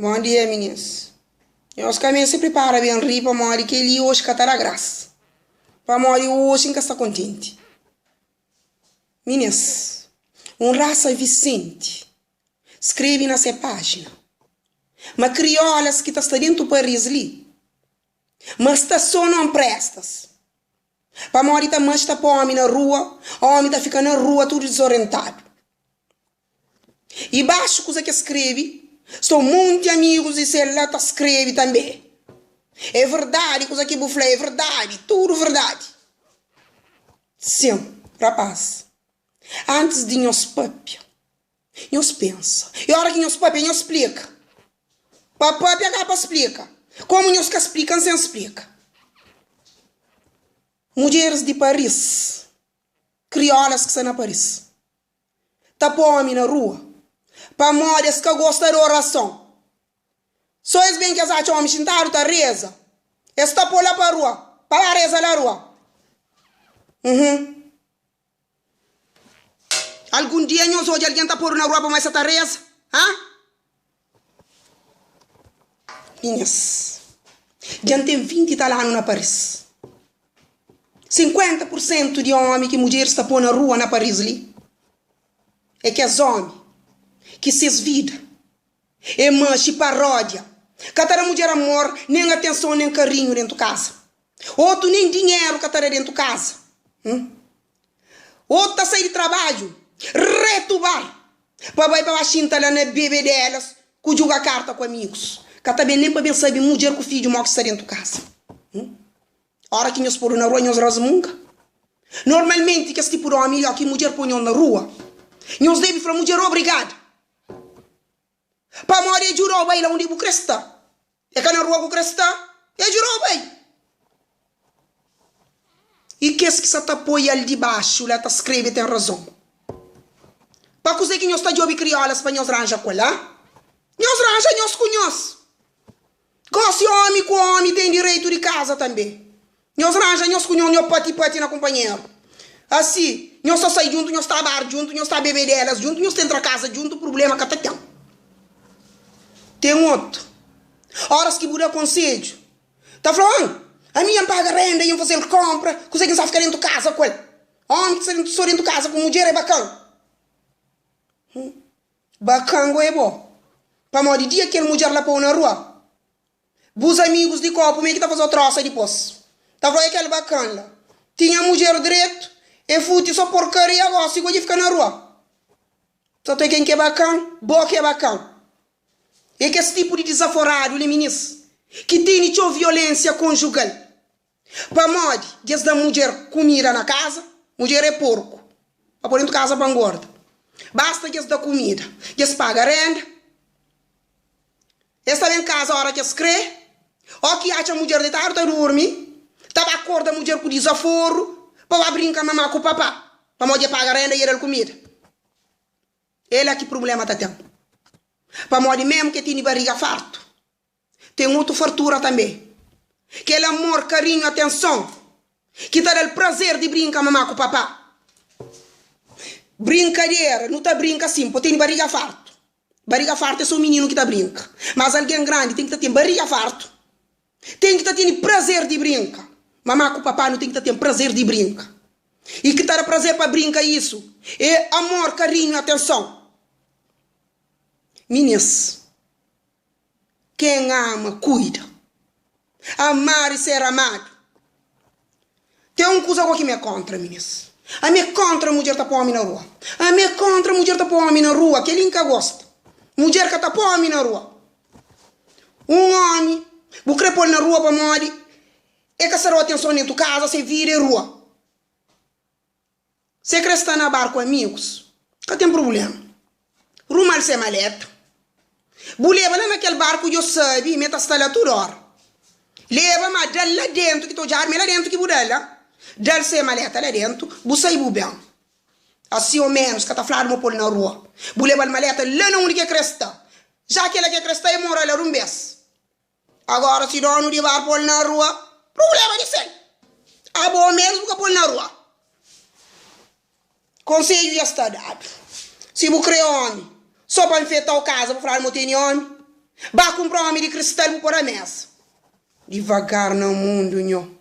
Bom dia, meninas. Nós caminhamos se prepara bem rir para morrer que ele hoje catará graça. Para morrer hoje em que está contente. Meninas, raça Vicente escreve nessa página. Mas criolas que está dentro do país ali. Mas está só não prestas. Para morrer também está para homem na rua. Homem está ficando na rua tudo desorientado. E baixo coisa que escreve. Estou muitos amigos e se ela escreve também. É verdade, coisa que eu falei, é verdade, tudo verdade. Sim, rapaz. Antes de nós papia, nós pensa. E a hora que nós papia, nós explica. Para papia, acaba explica. Como nós que explicam, sem explica. Mulheres de Paris, criolas que estão na Paris, tá homem na rua. Para mulheres que gostam de oração. Só é bem que as homens sentaram da reza. Está por lá para a rua. Para a reza na rua. Algum dia nós hoje alguém está por na rua para mais essa reza? Minhas. Já tem 20 anos na Paris. 50% de homem que mulher está por na rua na Paris ali. É que as homens que se vida é manche paródia. Cada mulher amor, nem atenção, nem carinho dentro de casa. Outro nem dinheiro cada dentro de casa. Outro tá sair de trabalho, retubar. Para ir para a chinta lá na bebê delas, que joga carta com amigos. Cada bem nem para bem saber mulher com filho mal que está dentro de casa. A hora que nós pôr na rua, nós rasmunga. Normalmente que esse tipo de homem aqui mulher põe na rua. Nós deve falar mulher obrigada. Para morrer jurou bem lá onde o cresta. É que na rua o cresta, é jurou bem. E que esse que se apoia ali de baixo, lá está escreve tem razão. Para cozer que nós está de ouvir criolas para nós ranja com lá. Nós ranja, nós conhece. Gosta homem com homem tem direito de casa também. Nós ranja, nós conhece, nós pati na companheiro. Assim, nós só sai junto, nós está bar junto, nós está beber delas junto, nós entra casa junto, o problema que até tem. Tem outro. Horas que muda conselho. Tá falando? A minha paga renda e eu fazer compra. Consegue só ficar dentro de casa com ele. Homem que está dentro de casa com mulher é bacana. Bacana é bom. Para morrer dia que a mulher lá põe na rua. Os amigos de copo meio que tá fazendo troça depois. Tá falando aquele bacana lá. Tinha mulher direito. E fute só porcaria agora. Se pode ficar na rua. Só tem quem que é bacana. Boa que é bacana. É que esse tipo de desaforado, né, meninas, que tem violência conjugal. Para morrer, desde a mulher comida na casa, mulher é porco. Para pôr dentro de casa para engorda. Basta desde da comida, desde paga renda. Está em casa a hora que escreve. Ou que acha a mulher de tarde a dormir. Estava acorda a mulher com desaforo. Para brincar mamá com o papá. Para morrer paga renda e ele comida. Ele é que problema está tendo. Para morrer mesmo que tem barriga farto. Tem outra fartura também. Que é amor, carinho, atenção. Que dá o prazer de brincar mamá com o papá. Brincadeira, não está brinca assim, porque tem barriga farto. Barriga farto é só o menino que está brinca. Mas alguém grande tem que ter barriga farto. Tem que ter prazer de brincar. Mamá com o papá não tem que ter prazer de brincar. E que dá prazer para brincar isso. É amor, carinho, atenção. Meninas, quem ama, cuida. Amar e ser amado. Tem uma coisa que me é contra, meninas. A minha contra a mulher tá para homem na rua. A minha contra a mulher tá para homem na rua, que ele nunca gosta. Mulher que tá para homem na rua. Um homem, vou querer pôr na rua para morrer. É que será atenção dentro de casa, se vira em rua. Se quer estar na bar com amigos, não tem problema. Rumal sem maleta. Leva lá naquele barco que eu sabe, meta está lá toda hora. Leva, mas dá lá dentro, que estou já armei lá dentro, que bude lá. Dá sem maleta lá dentro, busca e bubão. Assim ou menos, que está falando uma pôr na rua. Leva a maleta lá onde que cresta. Já que ela que cresta é mora lá um mês. Agora, se não levar pôr na rua, problema de ser. A bom mesmo que pôr na rua. Conselho já está dado. Se você crê homem, só para enfeitar o casa, para falar que não tem homem. Vá comprar um homem de cristal por a mesa. Devagar no mundo, nho.